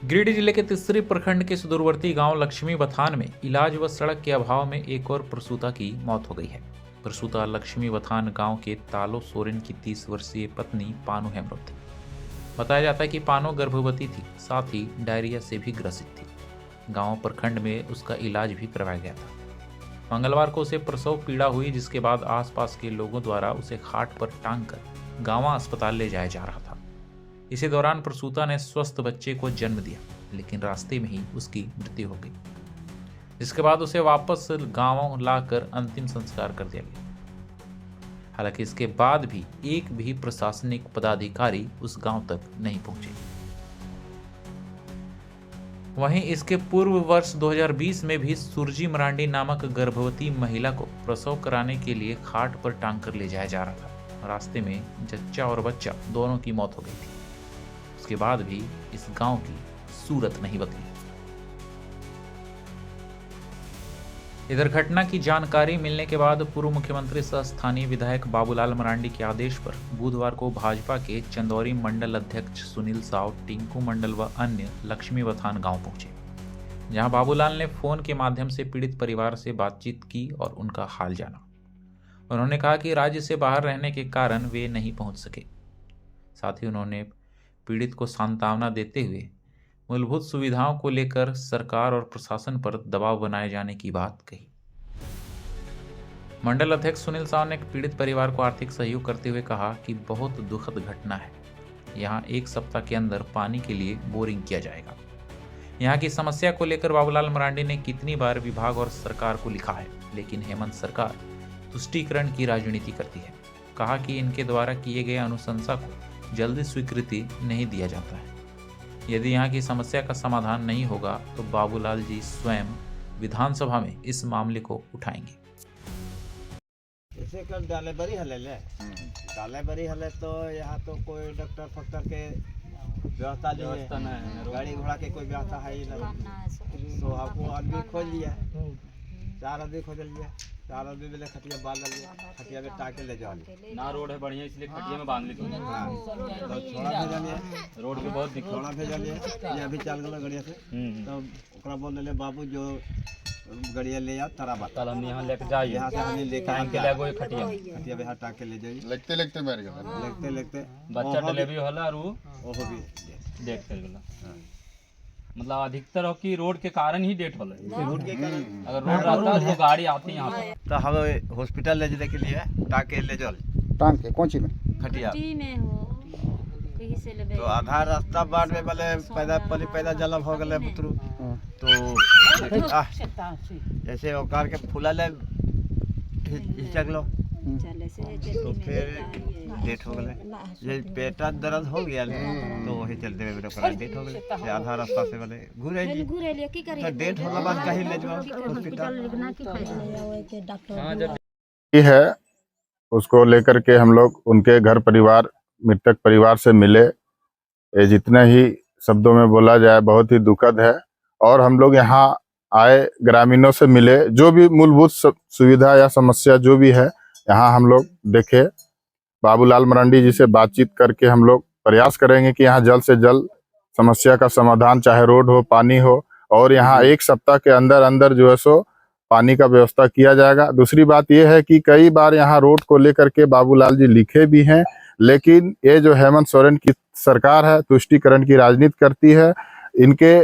गिरिडीह जिले के तिसरी प्रखंड के सुदूरवर्ती गांव लक्ष्मी बथान में इलाज व सड़क के अभाव में एक और प्रसूता की मौत हो गई है। प्रसूता लक्ष्मी बथान गांव के तालो सोरेन की 30 वर्षीय पत्नी पानो हेमब्रम थी। बताया जाता है कि पानो गर्भवती थी, साथ ही डायरिया से भी ग्रसित थी। गांव प्रखंड में उसका इलाज भी करवाया गया था। मंगलवार को उसे प्रसव पीड़ा हुई, जिसके बाद आसपास के लोगों द्वारा उसे खाट पर टांग कर गांवा अस्पताल ले जाया जा रहा था। इसी दौरान प्रसूता ने स्वस्थ बच्चे को जन्म दिया, लेकिन रास्ते में ही उसकी मृत्यु हो गई, जिसके बाद उसे वापस गांव लाकर अंतिम संस्कार कर दिया गया। हालांकि इसके बाद भी एक भी प्रशासनिक पदाधिकारी उस गांव तक नहीं पहुंचे। वहीं इसके पूर्व वर्ष 2020 में भी सुरजी मरांडी नामक गर्भवती महिला को प्रसव कराने के लिए खाट पर टांग कर ले जाया जा रहा था। रास्ते में जच्चा और बच्चा दोनों की मौत हो गई थी। उसके बाद भी इस गांव की सूरत नहीं बदली। इधर घटना की जानकारी मिलने के बाद पूर्व मुख्यमंत्री सह स्थानीय विधायक बाबूलाल मरांडी के आदेश पर बुधवार को भाजपा के चंदौरी मंडल अध्यक्ष सुनील साव, टिंकू मंडल व अन्य लक्ष्मी बथान गांव पहुंचे, जहां बाबूलाल ने फोन के माध्यम से पीड़ित परिवार से बातचीत की और उनका हाल जाना। उन्होंने कहा कि राज्य से बाहर रहने के कारण वे नहीं पहुंच सके। साथ ही उन्होंने पीड़ित को सांत्वना देते हुए मूलभूत सुविधाओं को लेकर सरकार और प्रशासन पर दबाव बनाए जाने की बात कही। मंडल अध्यक्ष सुनील साव ने पीड़ित परिवार को आर्थिक सहयोग करते हुए कहा कि बहुत दुखद घटना है। यहां 1 सप्ताह के अंदर पानी के लिए बोरिंग किया जाएगा। यहां की समस्या को लेकर बाबूलाल मरांडी ने कितनी बार विभाग और सरकार को लिखा है, लेकिन हेमंत सरकार तुष्टीकरण की राजनीति करती है। कहा कि इनके द्वारा किए गए अनुशंसा को जल्दी स्वीकृति नहीं दिया जाता है। यदि यहाँ की समस्या का समाधान नहीं होगा तो बाबूलाल जी स्वयं विधानसभा में इस मामले को उठाएंगे। ऐसे कर डाले बरी हले तो यहाँ तो कोई डॉक्टर फक्टर के व्यवस्था नहीं है, गाड़ी घोड़ा के कोई व्यवस्था है ही नहीं। तो आपको आदमी खोज लिया, 4 आदमी खोज लिया, 4 आदमी मिले खटिया बांध लिया, खटिया में टाके ले जाओ ना। रोड है बढ़िया, इसलिए खटिया में बांध ली थी। हाँ, तो छोड़ा भेजलिए, रोड पे बहुत दिक्कत। छोड़ा भेजलिए, ये अभी चल गया गड़िया से। तो ओकरा बोल ले बाबू जो गड़िया ले आ तारा बात, कल हम यहाँ लेके जाइए, यहाँ से हम लेके टाइम के लगो खटिया खटिया में टाके ले जाइए। लगते लगते मर गया, लगते बच्चा डिलीवरी होला और ओहो भी डेथ कर गेला। मतलब अधिकतर की रोड के कारण ही डेट होला। रोड के कारण अगर रोड रहता तो गाड़ी आती यहाँ पे। तो हम हॉस्पिटल ले जाने के लिए टाके ले चल टांग के कौन सी में खटिया में हो कहीं से लेबे। तो आधा रास्ता बाद में बोले पैदा जलम हो गए पुत्रु। तो ऐसे ओकार के फूला ले हिचक लो, तो फिर डेट हो गए। ये पेटा दर्द हो गया तो वही चलते हुए डेट हो गई। फिर आधा रास्ता से बोले घूरे तो डेट होला बाद कहीं ले जाओ हॉस्पिटल। है उसको लेकर के हम लोग उनके घर परिवार, मृतक परिवार से मिले। ये जितने ही शब्दों में बोला जाए बहुत ही दुखद है। और हम लोग यहाँ आए, ग्रामीणों से मिले, जो भी मूलभूत सुविधा या समस्या जो भी है यहाँ हम लोग देखे। बाबूलाल मरांडी जी से बातचीत करके हम लोग प्रयास करेंगे कि यहाँ जल्द से जल्द समस्या का समाधान, चाहे रोड हो, पानी हो, और यहाँ 1 सप्ताह के अंदर अंदर जो है सो पानी का व्यवस्था किया जाएगा। दूसरी बात यह है कि कई बार यहाँ रोड को लेकर के बाबूलाल जी लिखे भी हैं, लेकिन ये जो हेमंत सोरेन की सरकार है तुष्टीकरण की राजनीति करती है, इनके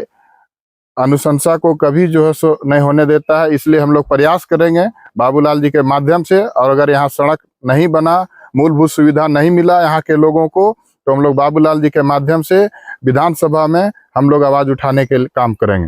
अनुशंसा को कभी जो है सो नहीं होने देता है। इसलिए हम लोग प्रयास करेंगे बाबूलाल जी के माध्यम से। और अगर यहाँ सड़क नहीं बना, मूलभूत सुविधा नहीं मिला यहाँ के लोगों को, तो हम लोग बाबूलाल जी के माध्यम से विधानसभा में हम लोग आवाज उठाने के काम करेंगे।